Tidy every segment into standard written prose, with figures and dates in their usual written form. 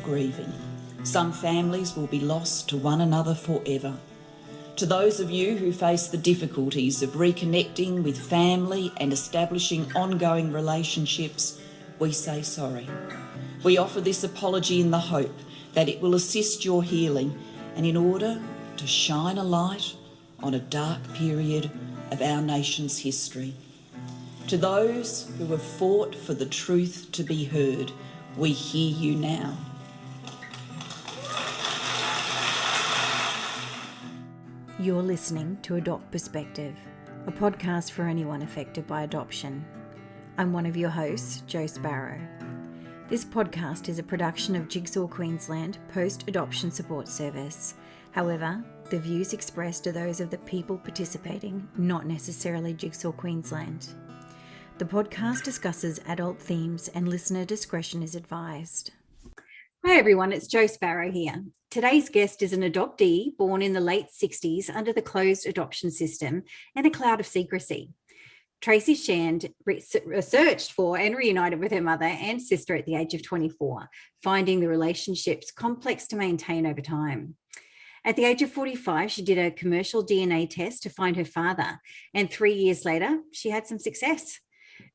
grieving. Some families will be lost to one another forever. To those of you who face the difficulties of reconnecting with family and establishing ongoing relationships, we say sorry. We offer this apology in the hope that it will assist your healing and in order to shine a light on a dark period of our nation's history. To those who have fought for the truth to be heard, we hear you now. You're listening to Adopt Perspective, a podcast for anyone affected by adoption. I'm one of your hosts, Jo Sparrow. This podcast is a production of Jigsaw Queensland Post-Adoption Support Service. However, the views expressed are those of the people participating, not necessarily Jigsaw Queensland. The podcast discusses adult themes and listener discretion is advised. Hi everyone, it's Jo Sparrow here. Today's guest is an adoptee born in the late 60s under the closed adoption system and a cloud of secrecy. Tracy Shand researched for and reunited with her mother and sister at the age of 24, finding the relationships complex to maintain over time. At the age of 45, she did a commercial DNA test to find her father, and 3 years later, she had some success.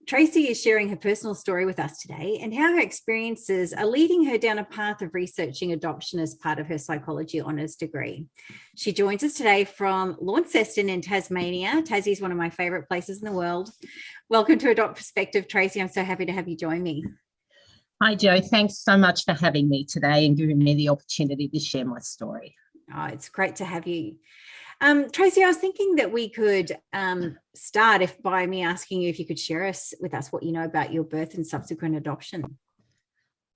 Tracy is sharing her personal story with us today and how her experiences are leading her down a path of researching adoption as part of her psychology honours degree. She joins us today from Launceston in Tasmania. Tassie is one of my favourite places in the world. Welcome to Adopt Perspective, Tracy. I'm so happy to have you join me. Hi, Jo. Thanks so much for having me today and giving me the opportunity to share my story. Oh, it's great to have you. Tracy, I was thinking that we could start by me asking you if you could share with us what you know about your birth and subsequent adoption.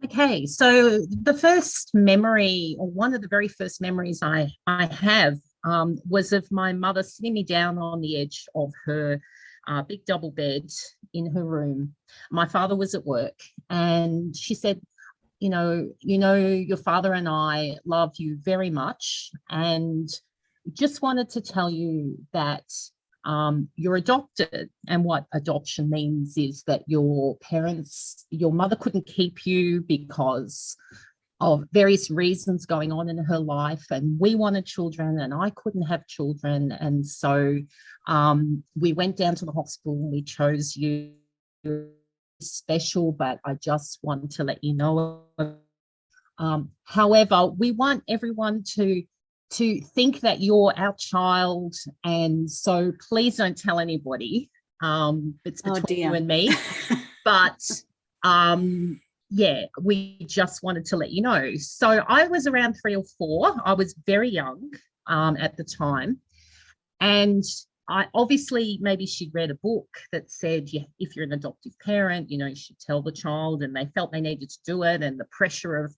Okay, so the first memory, or one of the very first memories I have was of my mother sitting me down on the edge of her big double bed in her room. My father was at work and she said, you know, your father and I love you very much and just wanted to tell you that you're adopted, and what adoption means is that your mother couldn't keep you because of various reasons going on in her life, and we wanted children and I couldn't have children, and so we went down to the hospital and we chose you. Special, but I just want to let you know. However, we want everyone to think that you're our child, and so please don't tell anybody. It's between you and me. But yeah, we just wanted to let you know. So I was around 3 or 4. I was very young at the time, and I obviously, maybe she'd read a book that said, yeah, if you're an adoptive parent, you should tell the child, and they felt they needed to do it, and the pressure of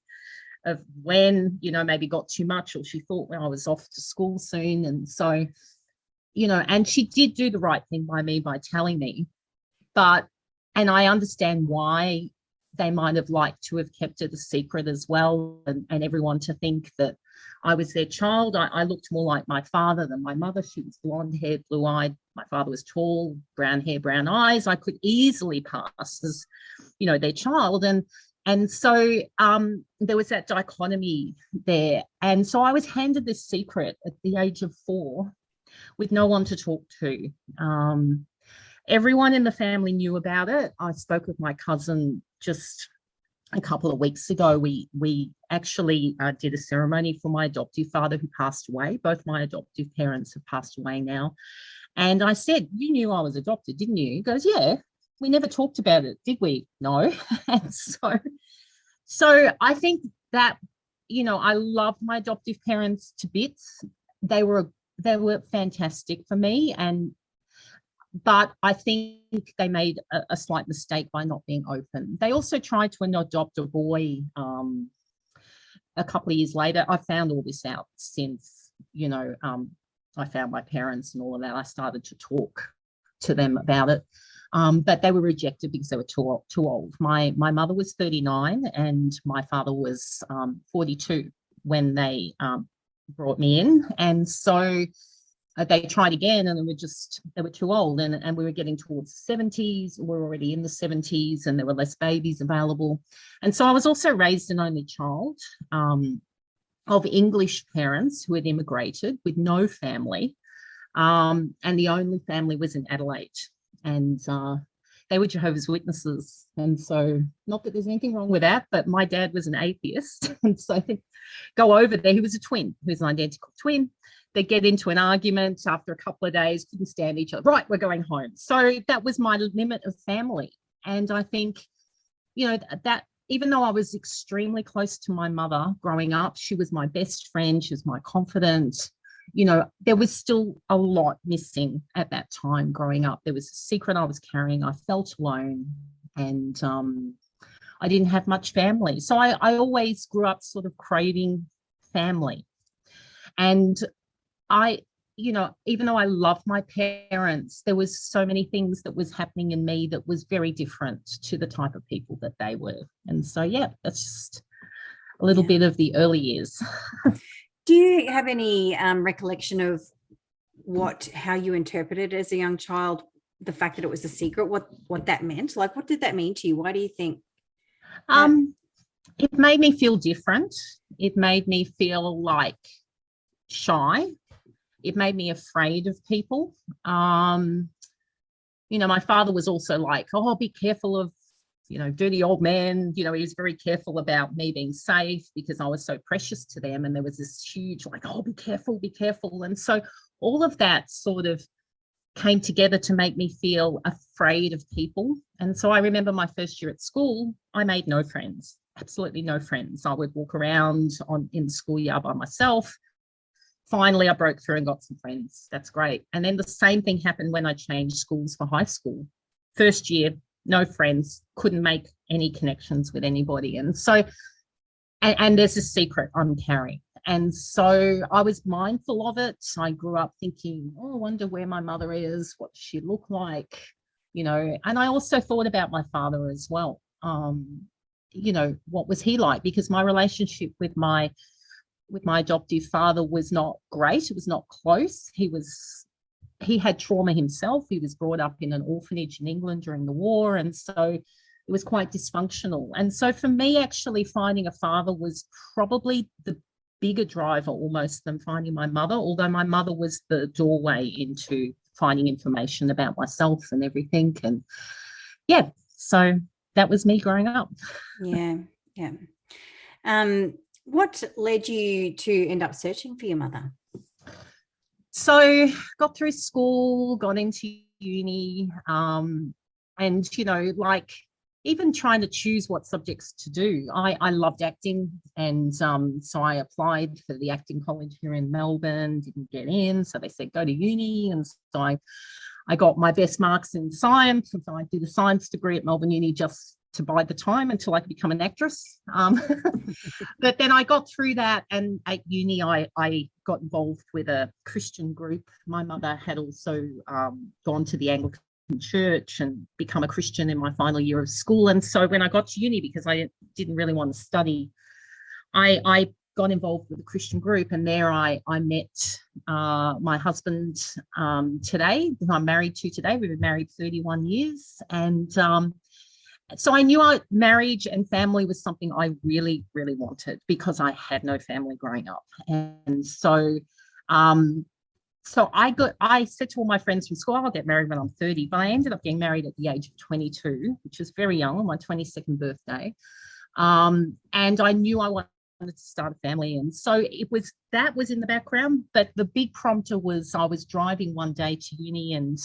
when, maybe got too much, or she thought when I was off to school soon. And so, and she did do the right thing by me by telling me, and I understand why they might have liked to have kept it a secret as well, and everyone to think that I was their child. I looked more like my father than my mother. She was blonde-haired, blue-eyed. My father was tall, brown hair, brown eyes. I could easily pass as, their child. And so there was that dichotomy there. And so I was handed this secret at the age of 4 with no one to talk to. Everyone in the family knew about it. I spoke with my cousin just a couple of weeks ago. We actually did a ceremony for my adoptive father who passed away. Both my adoptive parents have passed away now. And I said, you knew I was adopted, didn't you? He goes, yeah, we never talked about it, did we? No. And so I think that, I loved my adoptive parents to bits. They were fantastic for me, but I think they made a slight mistake by not being open. They also tried to adopt a boy a couple of years later. I found all this out since, I found my parents and all of that. I started to talk to them about it. But they were rejected because they were too old. My mother was 39 and my father was 42 when they brought me in. And so they tried again, and they were too old, and we were getting towards the 70s. We're already in the 70s, and there were less babies available. And so I was also raised an only child of English parents who had immigrated with no family, and the only family was in Adelaide, and they were Jehovah's Witnesses. And so, not that there's anything wrong with that, but my dad was an atheist, and so go over there. He was a twin. He was an identical twin. They get into an argument after a couple of days, couldn't stand each other. Right, we're going home. So that was my limit of family. And I think, that even though I was extremely close to my mother growing up, she was my best friend, she was my confidant, there was still a lot missing at that time growing up. There was a secret I was carrying. I felt alone, and I didn't have much family. So I always grew up sort of craving family. And even though I loved my parents, there was so many things that was happening in me that was very different to the type of people that they were. And so, that's just a little bit of the early years. Do you have any recollection of how you interpreted as a young child the fact that it was a secret, what that meant? Like, what did that mean to you? Why do you think? It made me feel different. It made me feel like shy. It made me afraid of people. My father was also like, oh, be careful of, dirty old men. He was very careful about me being safe because I was so precious to them. And there was this huge like, oh, be careful, be careful. And so all of that sort of came together to make me feel afraid of people. And so I remember my first year at school, I made no friends, absolutely no friends. I would walk around in the schoolyard by myself. Finally, I broke through and got some friends. That's great. And then the same thing happened when I changed schools for high school. First year, no friends, couldn't make any connections with anybody. And so, and there's a secret I'm carrying. And so I was mindful of it. I grew up thinking, oh, I wonder where my mother is. What does she look like? And I also thought about my father as well. What was he like? Because my relationship with my adoptive father was not great. It was not close. He had trauma himself. He was brought up in an orphanage in England during the war. And so it was quite dysfunctional. And so for me, actually finding a father was probably the bigger driver almost than finding my mother, although my mother was the doorway into finding information about myself and everything. And so that was me growing up. Yeah. What led you to end up searching for your mother? So got through school, got into uni, and, even trying to choose what subjects to do. I loved acting, and so I applied for the acting college here in Melbourne, didn't get in, so they said go to uni, and so I got my best marks in science, and so I did a science degree at Melbourne Uni just to bide the time until I could become an actress. But then I got through that, and at uni I got involved with a Christian group. My mother had also gone to the Anglican church and become a Christian in my final year of school. And so when I got to uni, because I didn't really want to study, I got involved with a Christian group, and there I met my husband today, who I'm married to today. We've been married 31 years. And so I knew marriage and family was something I really, really wanted because I had no family growing up. And so I said to all my friends from school, I'll get married when I'm 30, but I ended up getting married at the age of 22, which was very young, on my 22nd birthday. And I knew I wanted to start a family. And so that was in the background, but the big prompter was I was driving one day to uni, and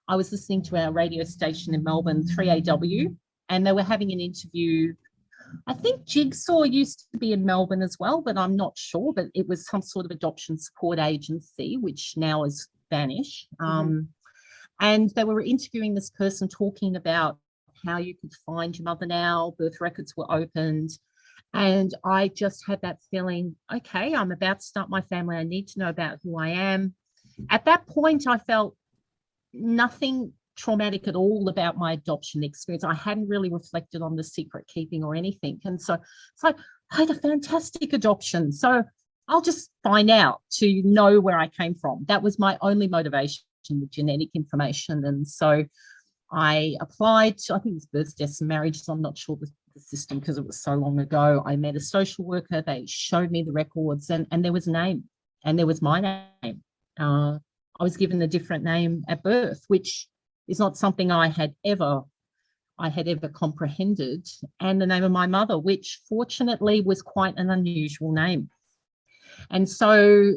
I was listening to our radio station in Melbourne, 3AW, and they were having an interview. I think Jigsaw used to be in Melbourne as well, but I'm not sure. But it was some sort of adoption support agency, which now has vanished. And they were interviewing this person, talking about how you could find your mother now. Birth records were opened. And I just had that feeling, okay, I'm about to start my family. I need to know about who I am. At that point, I felt nothing traumatic at all about my adoption experience. I hadn't really reflected on the secret keeping or anything. And so it's like, I had a fantastic adoption. So I'll just find out to know where I came from. That was my only motivation with genetic information. And so I applied to, I think it's births, deaths and marriages. I'm not sure the system because it was so long ago. I met a social worker. They showed me the records and there was a name and there was my name. I was given a different name at birth, which is not something I had ever comprehended, and the name of my mother, which fortunately was quite an unusual name. And so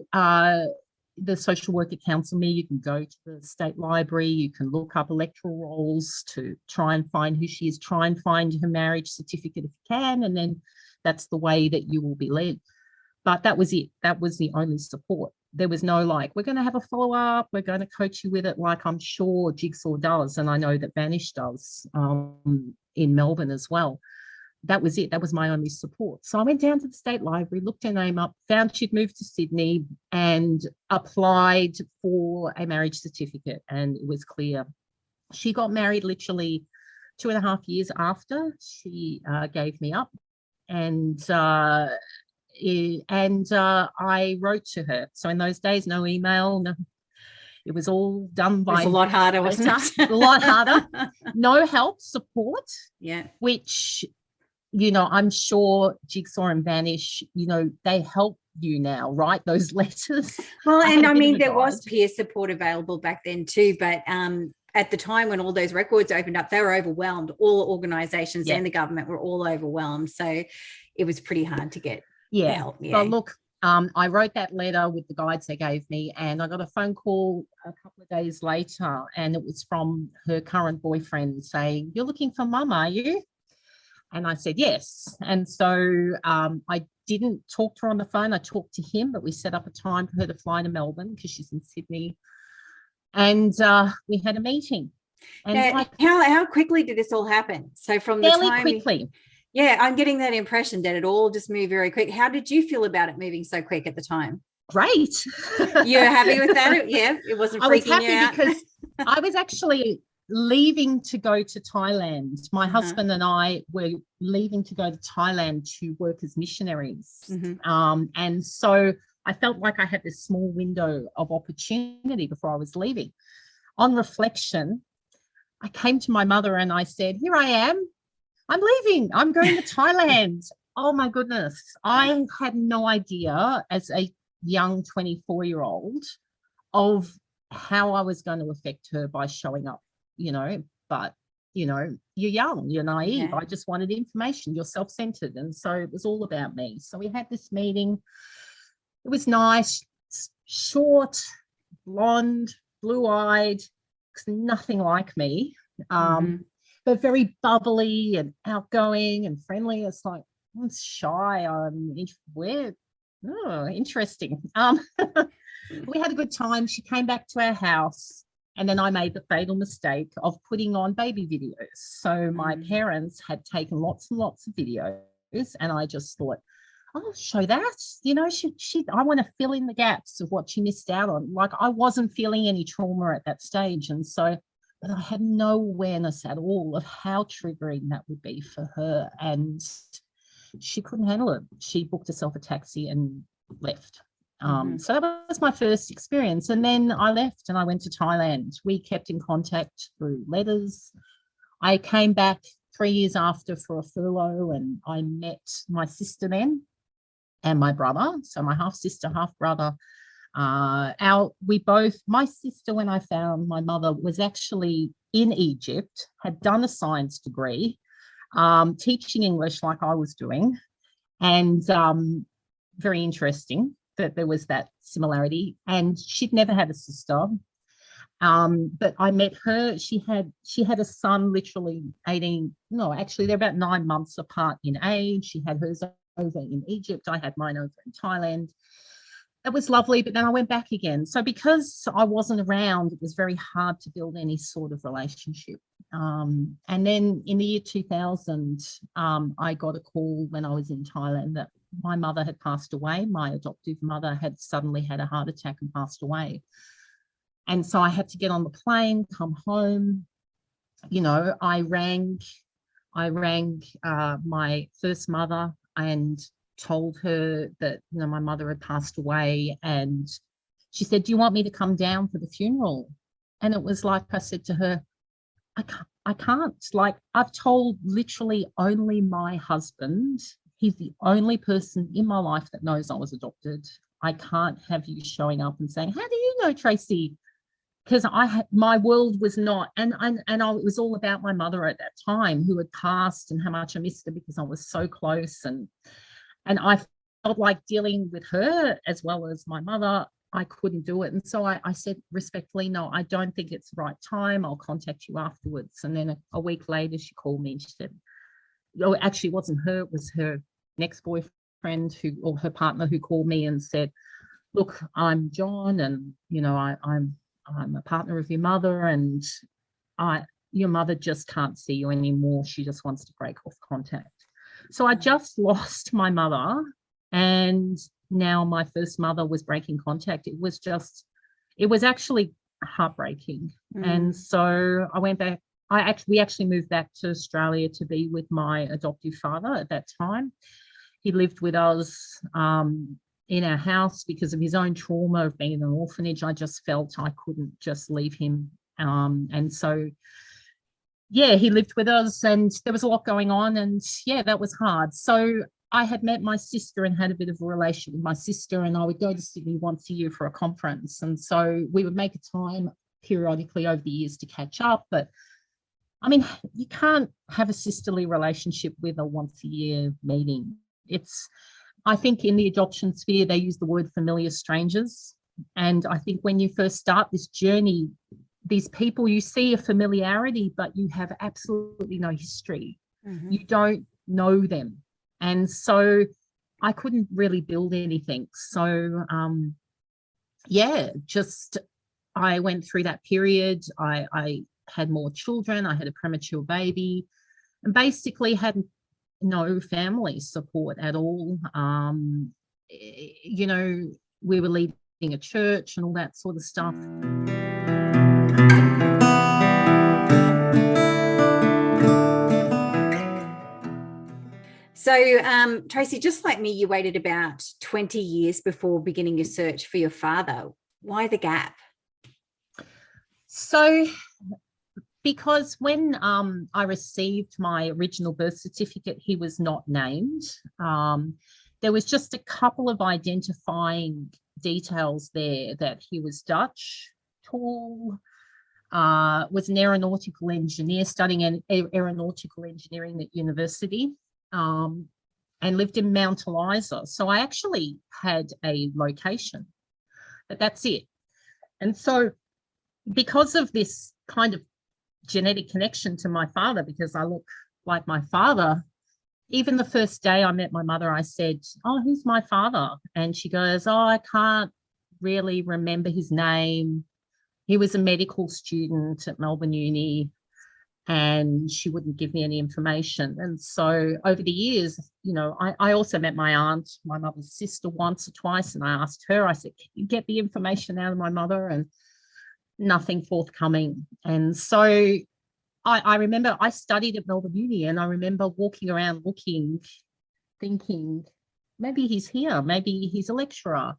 the social worker counseled me. You can go to the state library, you can look up electoral rolls to try and find who she is, try and find her marriage certificate if you can, and then that's the way that you will be led. But that was it. That was the only support. There was no like, we're going to have a follow-up, we're going to coach you with it like I'm sure Jigsaw does, and I know that Vanish does in Melbourne as well. That was it. That was my only support. So I went down to the state library, looked her name up, found she'd moved to Sydney and applied for a marriage certificate, and it was clear. She got married literally 2.5 years after she gave me up, and I wrote to her. So in those days, no email, no, it was all done by. It was a lot harder, wasn't it? A lot harder. No help, support. Yeah. Which, you know, I'm sure Jigsaw and Vanish, you know, they help you now write those letters. Well, and I mean, there was peer support available back then too, but at the time when all those records opened up, they were overwhelmed. All organisations and the government were all overwhelmed. So it was pretty hard to get help. Yeah. But look, I wrote that letter with the guides they gave me, and I got a phone call a couple of days later, and it was from her current boyfriend saying, "You're looking for mum, are you?" And I said, yes. And so I didn't talk to her on the phone. I talked to him, but we set up a time for her to fly to Melbourne because she's in Sydney. And we had a meeting. And now, how quickly did this all happen? So from the fairly time quickly. Yeah, I'm getting that impression that it all just moved very quick. How did you feel about it moving so quick at the time? Great. You're happy with that? Yeah, it wasn't freaking you out? I was happy because I was actually leaving to go to Thailand. My husband and I were leaving to go to Thailand to work as missionaries. And so I felt like I had this small window of opportunity before I was leaving. On reflection, I came to my mother and I said, here I am. I'm leaving. I'm going to Thailand. Oh, my goodness. I had no idea as a young 24-year-old of how I was going to affect her by showing up, you know. But, you know, you're young, you're naive. Yeah. I just wanted information. You're self-centered. And so it was all about me. So we had this meeting. It was nice, short, blonde, blue-eyed, nothing like me. But very bubbly and outgoing and friendly. It's like, I'm shy. Interesting. We had a good time. She came back to our house, and then I made the fatal mistake of putting on baby videos. So my parents had taken lots and lots of videos, and I just thought, I'll show that. You know, I want to fill in the gaps of what she missed out on. Like, I wasn't feeling any trauma at that stage, and so. But I had no awareness at all of how triggering that would be for her. And she couldn't handle it. She booked herself a taxi and left. So that was my first experience. And then I left and I went to Thailand. We kept in contact through letters. I came back 3 years after for a furlough, and I met my sister then and my brother. So my half sister, half brother. My sister, when I found my mother, was actually in Egypt, had done a science degree, teaching English like I was doing, and very interesting that there was that similarity. And she'd never had a sister, but I met her. She had a son, literally they're about 9 months apart in age. She had hers over in Egypt. I had mine over in Thailand. It was lovely, but then I went back again. So because I wasn't around, it was very hard to build any sort of relationship. And then in the year 2000, I got a call when I was in Thailand that my mother had passed away. My adoptive mother had suddenly had a heart attack and passed away. And so I had to get on the plane, come home. You know, I rang my first mother, and told her that, my mother had passed away, and she said, "Do you want me to come down for the funeral?" And it was like I said to her, I can't. Like, I've told literally only my husband. He's the only person in my life that knows I was adopted. I can't have you showing up and saying, "How do you know, Tracy?" Because my world was not, and it was all about my mother at that time, who had passed, and how much I missed her because I was so close, and I felt like dealing with her as well as my mother, I couldn't do it. And so I said respectfully, "No, I don't think it's the right time. I'll contact you afterwards." And then a week later, she called me and she said, "Oh, actually, it wasn't her. It was her ex-boyfriend or her partner who called me and said, 'Look, I'm John, and I'm a partner of your mother, and your mother just can't see you anymore. She just wants to break off contact.'" So I just lost my mother, and now my first mother was breaking contact. It was actually heartbreaking. And so I went back. We actually moved back to Australia to be with my adoptive father at that time. He lived with us in our house because of his own trauma of being in an orphanage. I just felt I couldn't just leave him. And so, he lived with us, and there was a lot going on, and that was hard. So I had met my sister and had a bit of a relation with my sister, and I would go to Sydney once a year for a conference. And so we would make a time periodically over the years to catch up. But I mean, you can't have a sisterly relationship with a once a year meeting. I think in the adoption sphere, they use the word familiar strangers. And I think when you first start this journey, these people, you see a familiarity, but you have absolutely no history. You don't know them. And so I couldn't really build anything. So, I went through that period. I had more children. I had a premature baby, and basically had no family support at all. We were leading a church and all that sort of stuff. So, Tracy, just like me, you waited about 20 years before beginning your search for your father. Why the gap? So, because when I received my original birth certificate, he was not named. There was just a couple of identifying details there, that he was Dutch, tall, was an aeronautical engineer, studying aeronautical engineering at university, and lived in Mount Eliza. So I actually had a location, but that's it. And so because of this kind of genetic connection to my father, because I look like my father, even the first day I met my mother, I said, "Oh, who's my father?" And she goes, "Oh, I can't really remember his name. He was a medical student at Melbourne Uni," and she wouldn't give me any information. And so over the years, I also met my aunt, my mother's sister, once or twice, and I asked her, I said, "Can you get the information out of my mother?" And nothing forthcoming. And so I remember I studied at Melbourne Uni, and I remember walking around looking, thinking, maybe he's here, maybe he's a lecturer.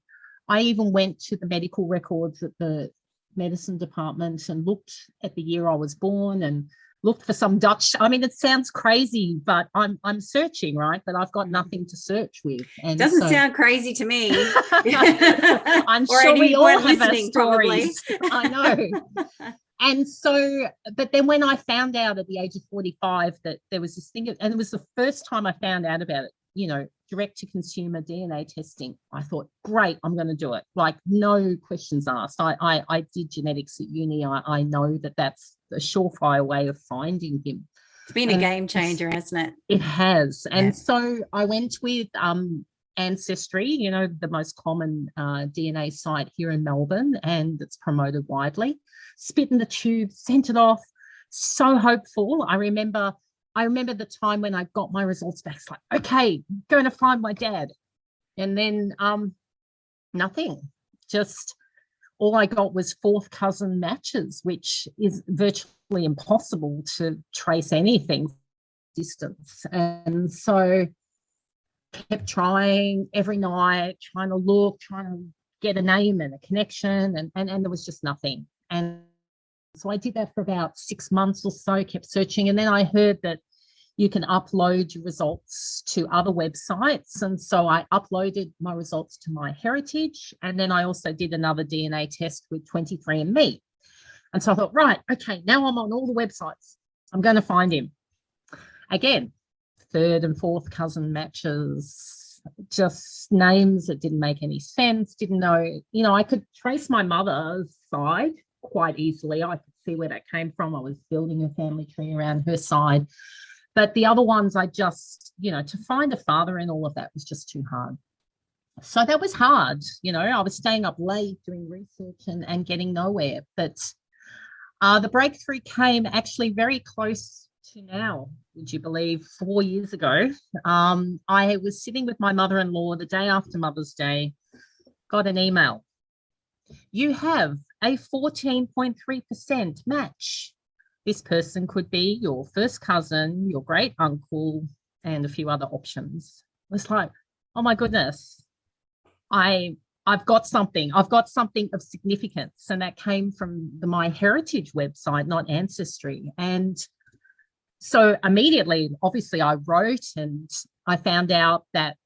I even went to the medical records at the medicine department and looked at the year I was born and looked for some Dutch. I mean, it sounds crazy, but I'm searching, right? But I've got nothing to search with. And doesn't sound crazy to me. I'm sure we all have our stories. I know. And so, but then when I found out at the age of 45 that there was this thing, and it was the first time I found out about it, direct to consumer DNA testing, I thought, great, I'm going to do it. Like, no questions asked. I did genetics at uni. I know that that's a surefire way of finding him. It's been a game changer, hasn't it? It has. Yeah. And so I went with Ancestry, the most common DNA site here in Melbourne, and it's promoted widely. Spit in the tube, sent it off, so hopeful. I remember the time when I got my results back. It's like, okay, I'm going to find my dad. And then nothing. Just all I got was fourth cousin matches, which is virtually impossible to trace anything distance. And so kept trying every night, trying to look, trying to get a name and a connection, and there was just nothing. And so I did that for about 6 months or so, kept searching. And then I heard that you can upload your results to other websites. And so I uploaded my results to MyHeritage. And then I also did another DNA test with 23andMe. And so I thought, right, okay, now I'm on all the websites. I'm going to find him. Again, third and fourth cousin matches, just names that didn't make any sense, didn't know, I could trace my mother's side quite easily. I could see where that came from. I was building a family tree around her side. But the other ones, I just, to find a father in all of that was just too hard. So that was hard. I was staying up late doing research and getting nowhere. But the breakthrough came actually very close to now, would you believe, 4 years ago. I was sitting with my mother-in-law the day after Mother's Day, got an email. You have a 14.3% match. This person could be your first cousin, your great uncle, and a few other options. It was like, oh my goodness, I've got something. I've got something of significance. And that came from the MyHeritage website, not Ancestry. And so immediately, obviously, I wrote and I found out that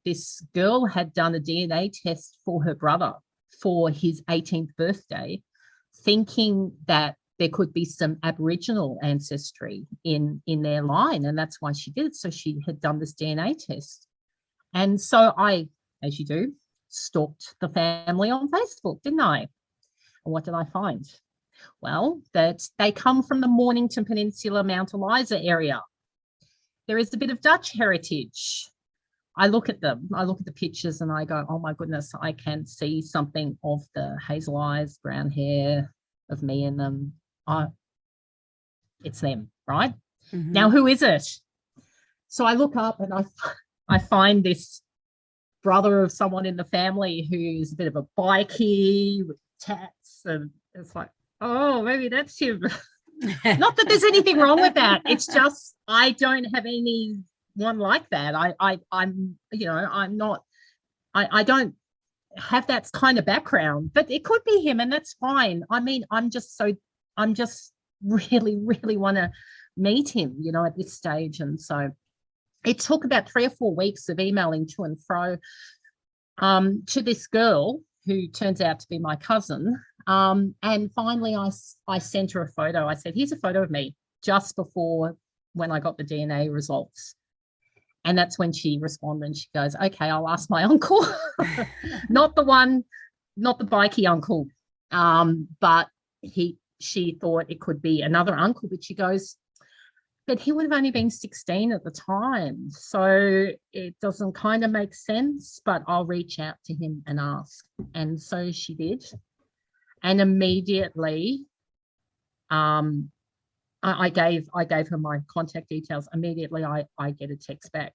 this girl had done a DNA test for her brother for his 18th birthday, thinking that there could be some Aboriginal ancestry in their line. And that's why she did it. So she had done this DNA test. And so I, as you do, stalked the family on Facebook, didn't I? And what did I find? Well, that they come from the Mornington Peninsula, Mount Eliza area. There is a bit of Dutch heritage. I look at them, I look at the pictures and I go, oh my goodness, I can see something of the hazel eyes, brown hair of me in them. It's them, right? Mm-hmm. Now, who is it? So I look up and I find this brother of someone in the family who's a bit of a bikie with tats, and it's like, oh, maybe that's him. Not that there's anything wrong with that. It's just I don't have anyone like that. I'm not. I don't have that kind of background, but it could be him, and that's fine. I mean, I'm just really, really want to meet him, at this stage. And so it took about 3 or 4 weeks of emailing to and fro to this girl who turns out to be my cousin. And finally, I sent her a photo. I said, here's a photo of me just before when I got the DNA results. And that's when she responded and she goes, okay, I'll ask my uncle, not the bikie uncle. But she thought it could be another uncle, but she goes, but he would have only been 16 at the time. So it doesn't kind of make sense, but I'll reach out to him and ask. And so she did. And immediately, I gave her my contact details. Immediately, I get a text back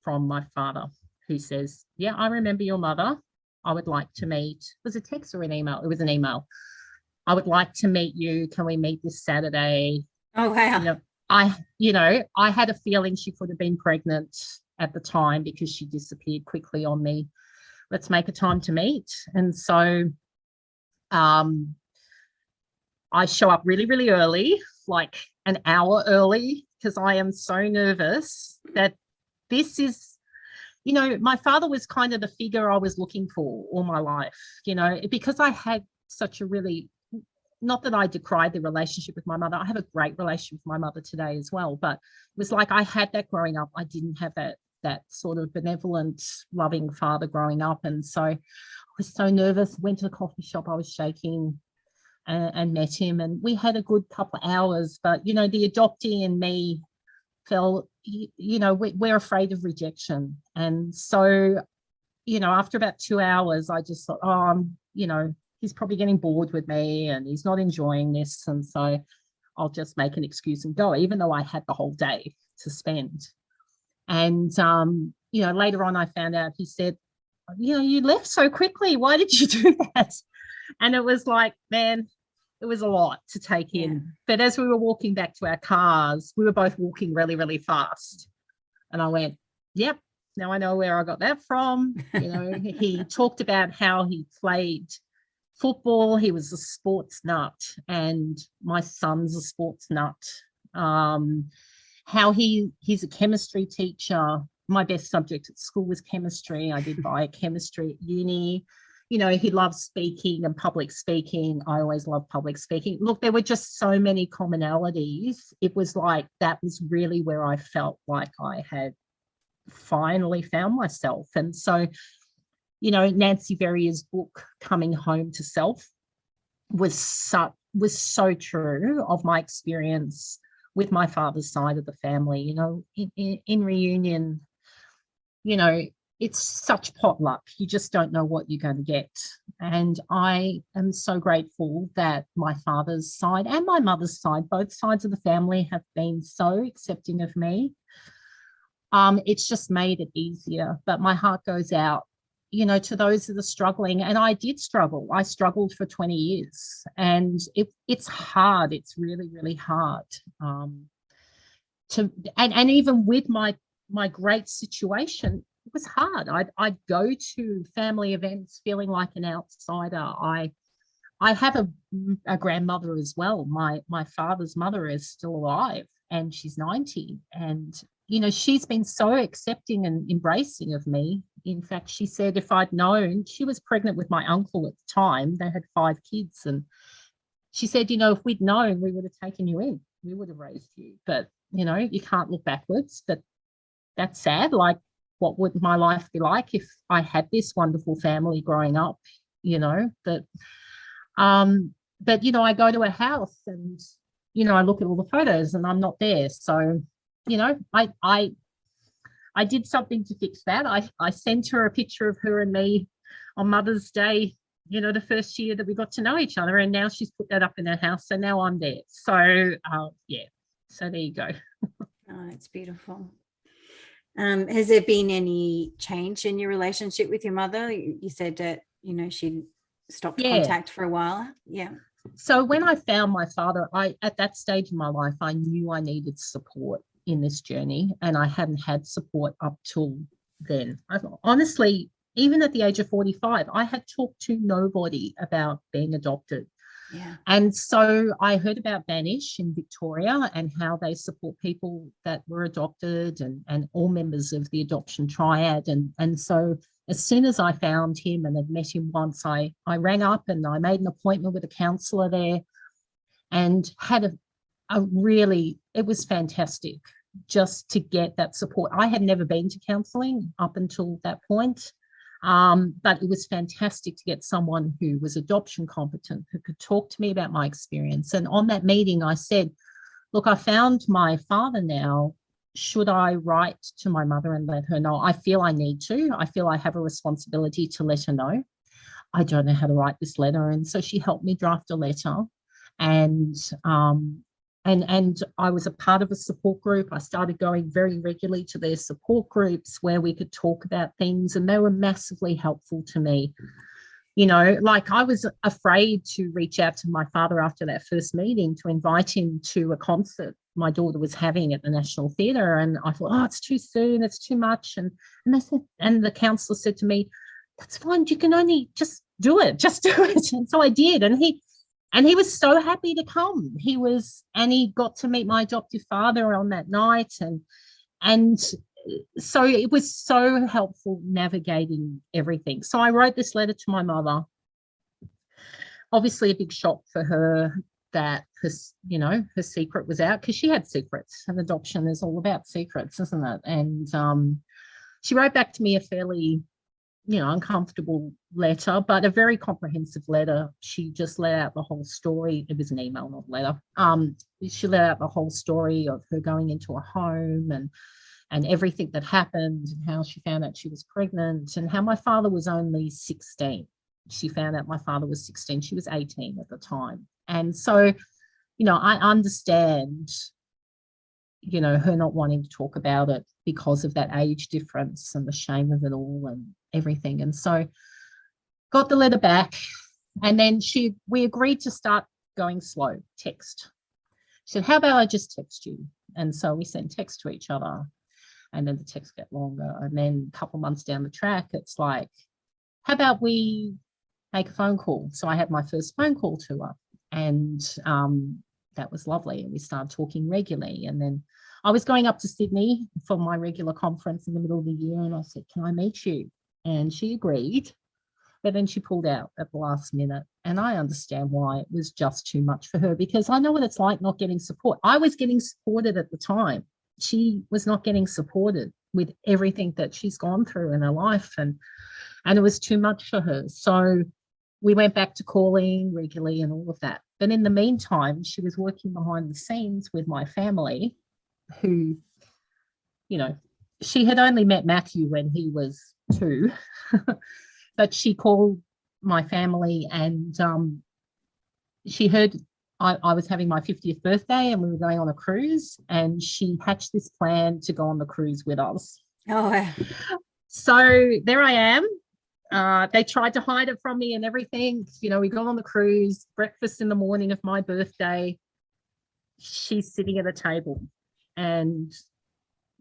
from my father who says, yeah, I remember your mother. I would like to meet. Was it a text or an email? It was an email. I would like to meet you. Can we meet this Saturday? Oh, wow. I had a feeling she could have been pregnant at the time because she disappeared quickly on me. Let's make a time to meet. And so I show up really, really early, like an hour early, because I am so nervous that this is, my father was kind of the figure I was looking for all my life, because I had such a really, not that I decried the relationship with my mother. I have a great relationship with my mother today as well, but it was like I had that growing up. I didn't have that sort of benevolent, loving father growing up. And so I was so nervous, went to the coffee shop, I was shaking, and met him, and we had a good couple of hours. But the adoptee in me felt, we're afraid of rejection. And so after about 2 hours I just thought, he's probably getting bored with me and he's not enjoying this, and so I'll just make an excuse and go, even though I had the whole day to spend. And later on I found out, he said, you left so quickly, why did you do that? And it was like, man, it was a lot to take in. But as we were walking back to our cars, we were both walking really, really fast. And I went, yep, Now I know where I got that from. He talked about how he played football. He was a sports nut, and my son's a sports nut. How he's a chemistry teacher. My best subject at school was chemistry. I did biochemistry at uni. He loves speaking and public speaking. I always loved public speaking. Look, there were just so many commonalities. It was like that was really where I felt like I had finally found myself. And so, Nancy Verrier's book, Coming Home to Self, was so true of my experience with my father's side of the family. In reunion, it's such potluck. You just don't know what you're going to get. And I am so grateful that my father's side and my mother's side, both sides of the family, have been so accepting of me. It's just made it easier. But my heart goes out, to those that are struggling. And I did struggle. I struggled for 20 years. And it's hard. It's really, really hard. And even with my great situation, it was hard. I'd go to family events feeling like an outsider. I have a grandmother as well. My father's mother is still alive, and she's 90. And, she's been so accepting and embracing of me. In fact, she said if I'd known, she was pregnant with my uncle at the time. They had 5 kids. And she said, if we'd known, we would have taken you in. We would have raised you. But, you can't look backwards. But that's sad. Like, what would my life be like if I had this wonderful family growing up, But I go to a house and, I look at all the photos and I'm not there. So, I did something to fix that. I sent her a picture of her and me on Mother's Day, the first year that we got to know each other. And now she's put that up in her house. So now I'm there. So, so there you go. Oh, it's beautiful. Has there been any change in your relationship with your mother? You said that, she stopped contact for a while. Yeah. So when I found my father, at that stage in my life, I knew I needed support in this journey, and I hadn't had support up till then. Honestly, even at the age of 45, I had talked to nobody about being adopted. Yeah. And so I heard about Banish in Victoria and how they support people that were adopted and all members of the adoption triad. And so as soon as I found him and had met him once, I rang up and I made an appointment with a counsellor there and had it was fantastic just to get that support. I had never been to counselling up until that point. But it was fantastic to get someone who was adoption competent, who could talk to me about my experience. And on that meeting, I said, look, I found my father now. Should I write to my mother and let her know? I feel I need to. I feel I have a responsibility to let her know. I don't know how to write this letter. And so she helped me draft a letter. And I was a part of a support group. I started going very regularly to their support groups where we could talk about things, and they were massively helpful to me. Like I was afraid to reach out to my father after that first meeting to invite him to a concert my daughter was having at the National Theatre. And I thought, oh, it's too soon, it's too much. And they said, and the counsellor said to me, that's fine, you can only just do it. And so I did. And he was so happy to come. He got to meet my adoptive father on that night. And so it was so helpful navigating everything. So I wrote this letter to my mother. Obviously a big shock for her that her secret was out, because she had secrets, and adoption is all about secrets, isn't it? And she wrote back to me a fairly uncomfortable letter, but a very comprehensive letter. She just let out the whole story. It was an email, not a letter. She let out the whole story of her going into a home and everything that happened, and how she found out she was pregnant, and how my father was only 16. She found out my father was 16. She was 18 at the time. And so, I understand, her not wanting to talk about it because of that age difference and the shame of it all and everything. And so got the letter back, and then we agreed to start going slow, text. She said, how about I just text you? And so we sent text to each other. And then the texts get longer. And then a couple of months down the track, it's like, how about we make a phone call? So I had my first phone call to her, and that was lovely. And we started talking regularly. And then I was going up to Sydney for my regular conference in the middle of the year, and I said, can I meet you? And she agreed. But then she pulled out at the last minute. And I understand why. It was just too much for her, because I know what it's like not getting support. I was getting supported at the time. She was not getting supported with everything that she's gone through in her life. And it was too much for her. So we went back to calling regularly and all of that. But in the meantime, she was working behind the scenes with my family, who, you know, she had only met Matthew when he was 2. But she called my family, and she heard I was having my 50th birthday and we were going on a cruise, and she hatched this plan to go on the cruise with us. Oh, wow. So there I am. They tried to hide it from me and everything. You know, we got on the cruise, breakfast in the morning of my birthday. She's sitting at a table and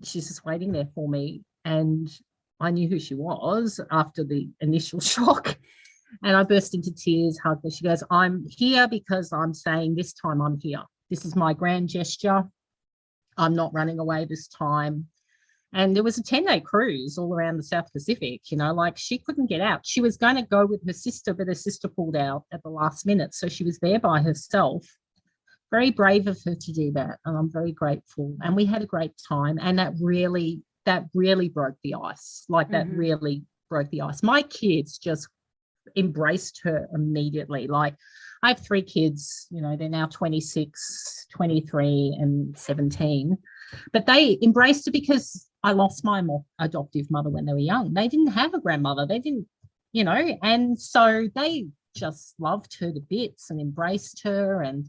she's just waiting there for me. And I knew who she was after the initial shock. And I burst into tears, hugged her. She goes, I'm here because I'm saying this time I'm here. This is my grand gesture. I'm not running away this time. And there was a 10-day cruise all around the South Pacific, you know, like she couldn't get out. She was going to go with her sister, but her sister pulled out at the last minute. So she was there by herself. Very brave of her to do that. And I'm very grateful. And we had a great time. And that really broke the ice. Like that really broke the ice. My kids just embraced her immediately. Like I have 3 kids, you know, they're now 26, 23 and 17. But they embraced her because I lost my adoptive mother when they were young. They didn't have a grandmother. They didn't, you know, and so they just loved her to bits and embraced her. And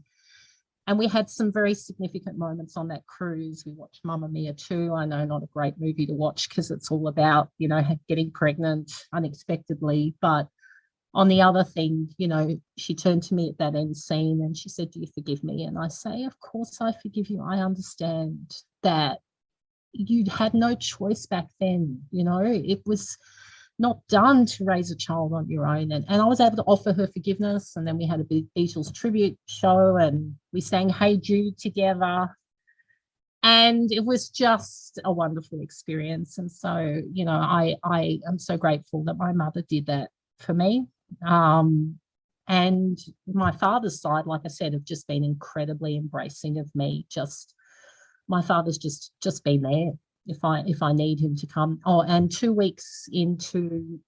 we had some very significant moments on that cruise. We watched Mamma Mia 2. I know, not a great movie to watch because it's all about, you know, getting pregnant unexpectedly. But on the other thing, you know, she turned to me at that end scene and she said, do you forgive me? And I say, of course I forgive you. I understand that you had no choice back then. You know, it was not done to raise a child on your own. And I was able to offer her forgiveness. And then we had a big Beatles tribute show and we sang Hey Jude together. And it was just a wonderful experience. And so, you know, I am so grateful that my mother did that for me. And my father's side, like I said, have just been incredibly embracing of me. Just my father's just been there if I need him to come. Oh, and 2 weeks into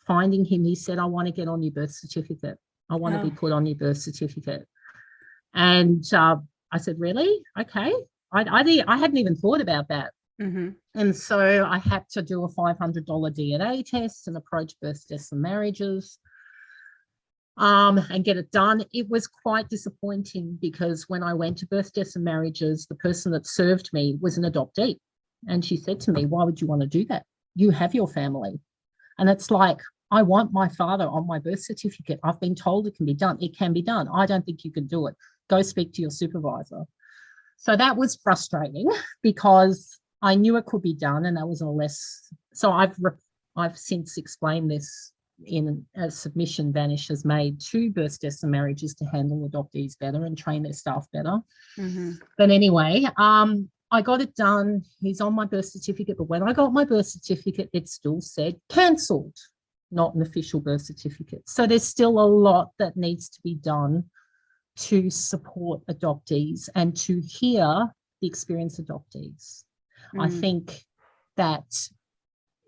finding him, he said, I want to get on your birth certificate. I want to be put on your birth certificate. And I said, really? Okay. I hadn't even thought about that. And so I had to do a $500 DNA test and approach birth, deaths and marriages and get it done. It was quite disappointing because when I went to birth, deaths and marriages, the person that served me was an adoptee. And she said to me, why would you want to do that? You have your family. And it's like, I want my father on my birth certificate. I've been told it can be done. It can be done. I don't think you can do it. Go speak to your supervisor. So that was frustrating because I knew it could be done, and that was a less. So I've since explained this in a submission Vanish has made to birth, deaths and marriages to handle adoptees better and train their staff better. But anyway, I got it done. He's on my birth certificate, but when I got my birth certificate, it still said cancelled, not an official birth certificate. So there's still a lot that needs to be done to support adoptees and to hear the experience of adoptees. I think that,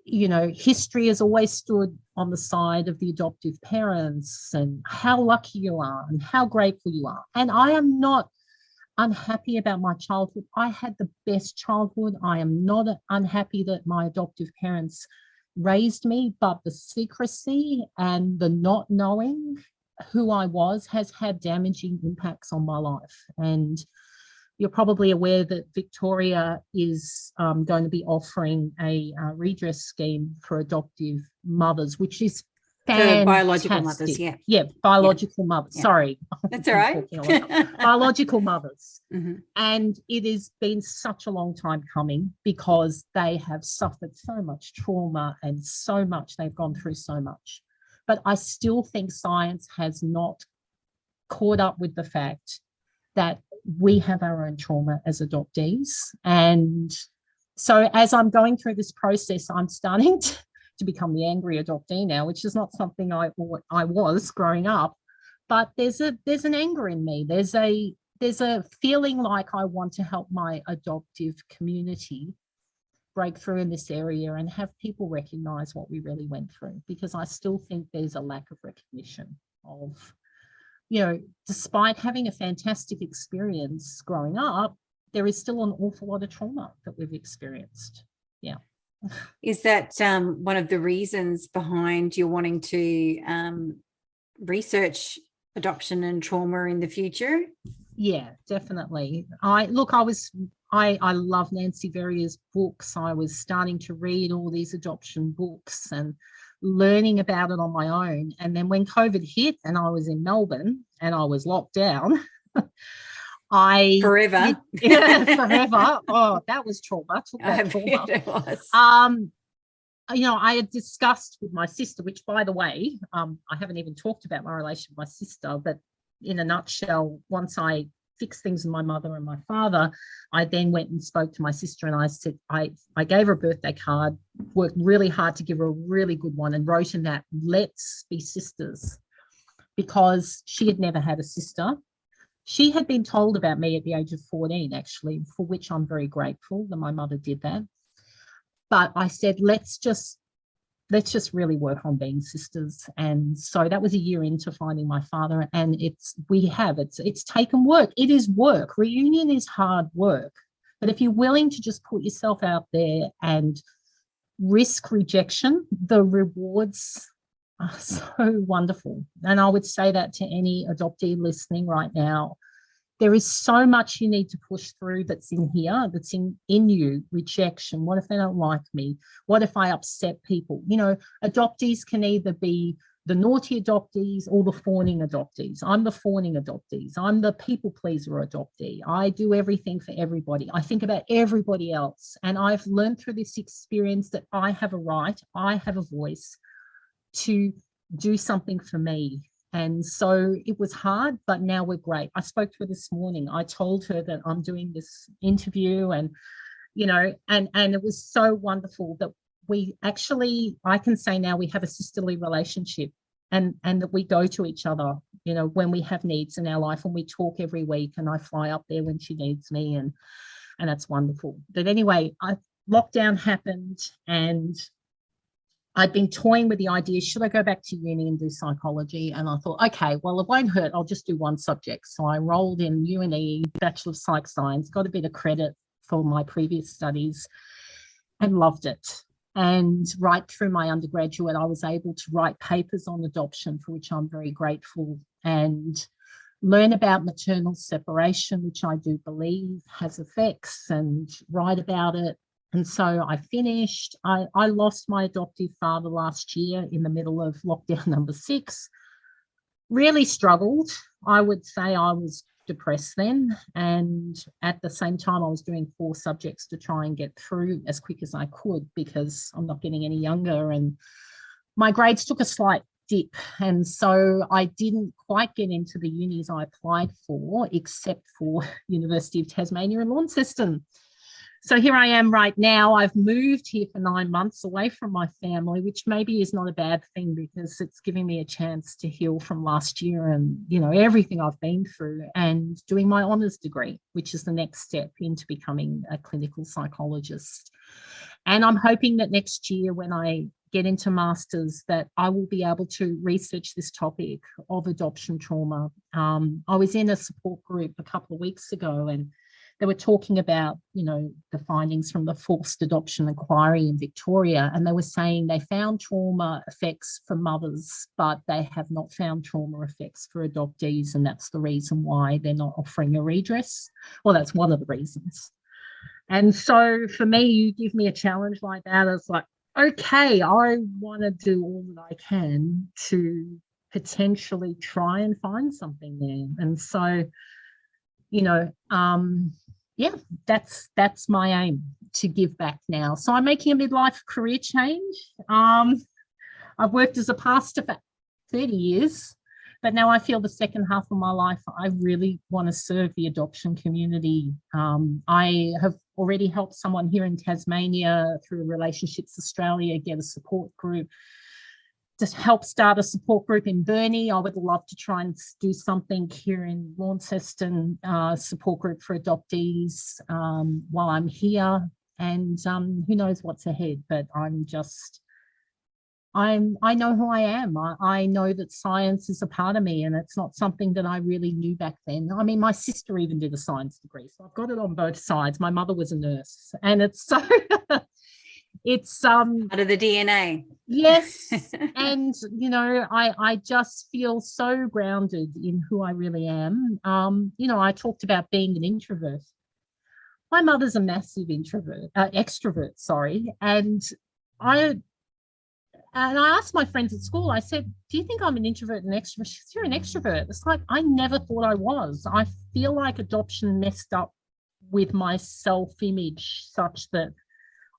you know, history has always stood on the side of the adoptive parents and how lucky you are and how grateful you are. And I am not unhappy about my childhood. I had the best childhood. I am not unhappy that my adoptive parents raised me, but the secrecy and the not knowing who I was has had damaging impacts on my life. And you're probably aware that Victoria is going to be offering a redress scheme for adoptive mothers, which is For biological mothers, yeah. Yeah, biological mothers. Yeah. Sorry. That's all right. Biological mothers. Mm-hmm. And it has been such a long time coming because they have suffered so much trauma and so much, they've gone through so much. But I still think science has not caught up with the fact that we have our own trauma as adoptees. And so as I'm going through this process, I'm starting to become the angry adoptee now, which is not something I was growing up. But there's an anger in me. There's a feeling like I want to help my adoptive community break through in this area and have people recognize what we really went through, because I still think there's a lack of recognition of, despite having a fantastic experience growing up, there is still an awful lot of trauma that we've experienced. Yeah. Is that one of the reasons behind you wanting to research adoption and trauma in the future? Yeah, definitely. I love Nancy Verrier's books. I was starting to read all these adoption books and learning about it on my own. And then when COVID hit and I was in Melbourne and I was locked down, forever. Forever. Oh, that was trauma. It was. I had discussed with my sister, which, by the way, I haven't even talked about my relation with my sister, but in a nutshell, once I fixed things with my mother and my father, I then went and spoke to my sister, and I said, I gave her a birthday card, worked really hard to give her a really good one, and wrote in that, "Let's be sisters," because she had never had a sister. She had been told about me at the age of 14, actually, for which I'm very grateful that my mother did that. But I said, let's just really work on being sisters. And so that was a year into finding my father, and it's taken work. It is work. Reunion is hard work. But if you're willing to just put yourself out there and risk rejection, the rewards are so wonderful. And I would say that to any adoptee listening right now. There is so much you need to push through that's in here, that's in you. Rejection. What if they don't like me? What if I upset people? Adoptees can either be the naughty adoptees or the fawning adoptees. I'm the fawning adoptees. I'm the people pleaser adoptee. I do everything for everybody. I think about everybody else. And I've learned through this experience that I have a right, I have a voice to do something for me. And so it was hard, but now we're great. I spoke to her this morning. I told her that I'm doing this interview, and it was so wonderful that I can say now we have a sisterly relationship, and that we go to each other, when we have needs in our life, and we talk every week, and I fly up there when she needs me, and that's wonderful. But anyway, lockdown happened, and I'd been toying with the idea, should I go back to uni and do psychology? And I thought, okay, well, it won't hurt. I'll just do one subject. So I enrolled in UNE, Bachelor of Psych Science, got a bit of credit for my previous studies, and loved it. And right through my undergraduate, I was able to write papers on adoption, for which I'm very grateful, and learn about maternal separation, which I do believe has effects, and write about it. And so I finished. I lost my adoptive father last year in the middle of lockdown number 6. Really struggled. I would say I was depressed then. And at the same time, I was doing 4 subjects to try and get through as quick as I could, because I'm not getting any younger. And my grades took a slight dip. And so I didn't quite get into the unis I applied for, except for University of Tasmania in Launceston. So here I am right now. I've moved here for 9 months away from my family, which maybe is not a bad thing, because it's giving me a chance to heal from last year and, everything I've been through, and doing my honours degree, which is the next step into becoming a clinical psychologist. And I'm hoping that next year, when I get into masters, that I will be able to research this topic of adoption trauma. I was in a support group a couple of weeks ago, and they were talking about, the findings from the forced adoption inquiry in Victoria, and they were saying they found trauma effects for mothers, but they have not found trauma effects for adoptees, and that's the reason why they're not offering a redress. Well, that's one of the reasons. And so for me, you give me a challenge like that, it's like, Okay, I want to do all that I can to potentially try and find something there. And so, you know, yeah, that's my aim, to give back now. So I'm making a midlife career change. I've worked as a pastor for 30 years, but now I feel the second half of my life, I really want to serve the adoption community. I have already helped someone here in Tasmania through Relationships Australia get a support group, to help start a support group in Burnie. I would love to try and do something here in Launceston, support group for adoptees while I'm here. And who knows what's ahead, but I know who I am. I know that science is a part of me, and it's not something that I really knew back then. I mean, my sister even did a science degree, so I've got it on both sides. My mother was a nurse, and it's so it's part of the DNA. Yes. And I just feel so grounded in who I really am. I talked about being an introvert. My mother's a massive extrovert, sorry. And I asked my friends at school, I said, do you think I'm an introvert and extrovert? She said, you're an extrovert. It's like, I never thought I was. I feel like adoption messed up with my self-image such that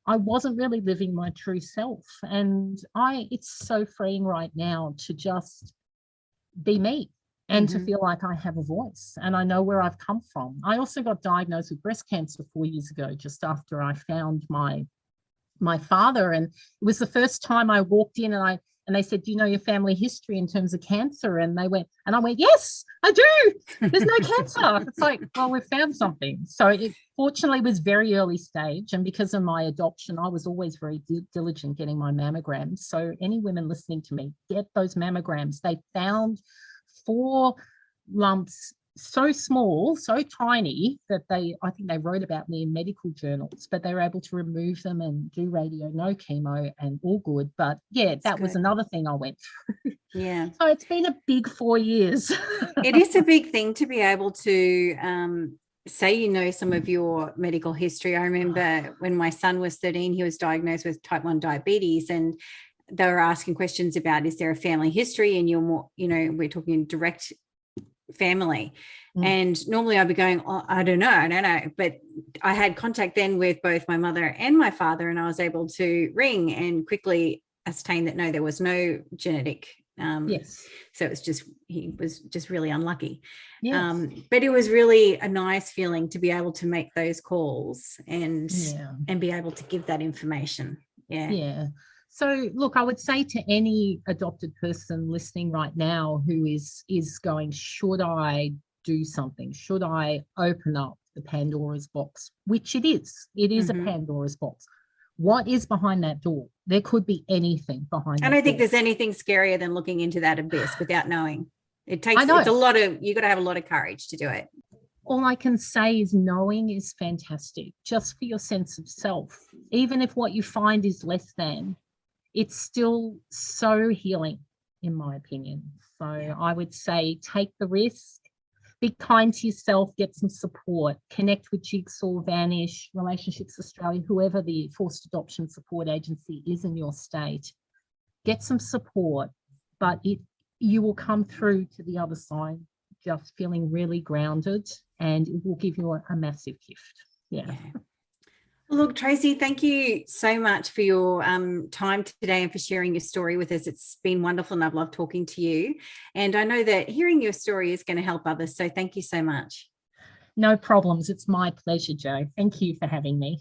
I wasn't really living my true self. And it's so freeing right now to just be me and to feel like I have a voice and I know where I've come from. I also got diagnosed with breast cancer 4 years ago, just after I found my father. And it was the first time I walked in and they said, do you know your family history in terms of cancer? And I went, yes, I do. There's no cancer. It's like, well, we've found something. So it fortunately was very early stage. And because of my adoption, I was always very diligent getting my mammograms. So any women listening to me, get those mammograms. They found 4 lumps, so small, so tiny that I think they wrote about me in medical journals, but they were able to remove them and do radio, no chemo, and all good. But yeah, that was another thing I went through. Yeah. So it's been a big 4 years. It is a big thing to be able to say, some of your medical history. I remember when my son was 13, he was diagnosed with type 1 diabetes, and they were asking questions about, is there a family history? And you're more, we're talking direct family. And normally I'd be going, oh, I don't know. But I had contact then with both my mother and my father, and I was able to ring and quickly ascertain that no, there was no genetic. Yes. So he was just really unlucky. Yes. But it was really a nice feeling to be able to make those calls and be able to give that information. Yeah. Yeah. So, look, I would say to any adopted person listening right now who is going, should I do something? Should I open up the Pandora's box? Which it is. It is a Pandora's box. What is behind that door? There could be anything behind that door. I don't think there's anything scarier than looking into that abyss without knowing. It's a lot of, you got to have a lot of courage to do it. All I can say is knowing is fantastic, just for your sense of self. Even if what you find is less than, it's still so healing, in my opinion. So I would say take the risk, be kind to yourself, get some support, connect with Jigsaw, Vanish, Relationships Australia, whoever the forced adoption support agency is in your state. Get some support, but you will come through to the other side just feeling really grounded, and it will give you a massive gift. Yeah. Look, Tracy, thank you so much for your time today and for sharing your story with us. It's been wonderful and I've loved talking to you. And I know that hearing your story is going to help others. So thank you so much. No problems. It's my pleasure, Jo. Thank you for having me.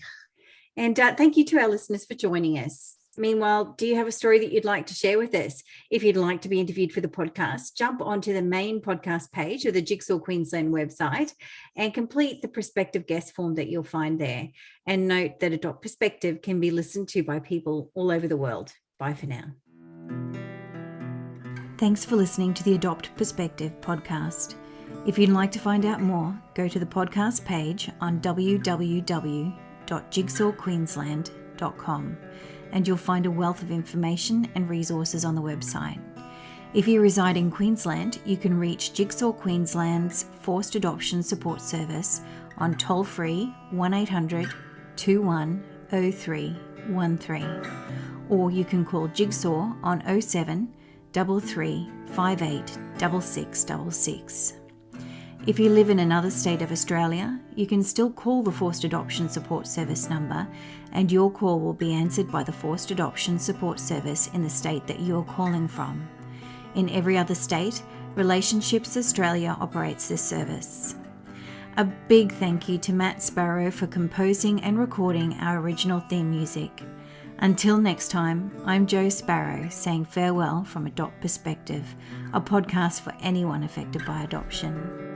And thank you to our listeners for joining us. Meanwhile, do you have a story that you'd like to share with us? If you'd like to be interviewed for the podcast, jump onto the main podcast page of the Jigsaw Queensland website and complete the prospective guest form that you'll find there. And note that Adopt Perspective can be listened to by people all over the world. Bye for now. Thanks for listening to the Adopt Perspective podcast. If you'd like to find out more, go to the podcast page on www.jigsawqueensland.com. and you'll find a wealth of information and resources on the website. If you reside in Queensland, you can reach Jigsaw Queensland's Forced Adoption Support Service on toll-free 1800 210313, or you can call Jigsaw on 07 33 58 6666. If you live in another state of Australia, you can still call the Forced Adoption Support Service number, and your call will be answered by the Forced Adoption Support Service in the state that you are calling from. In every other state, Relationships Australia operates this service. A big thank you to Matt Sparrow for composing and recording our original theme music. Until next time, I'm Jo Sparrow saying farewell from Adopt Perspective, a podcast for anyone affected by adoption.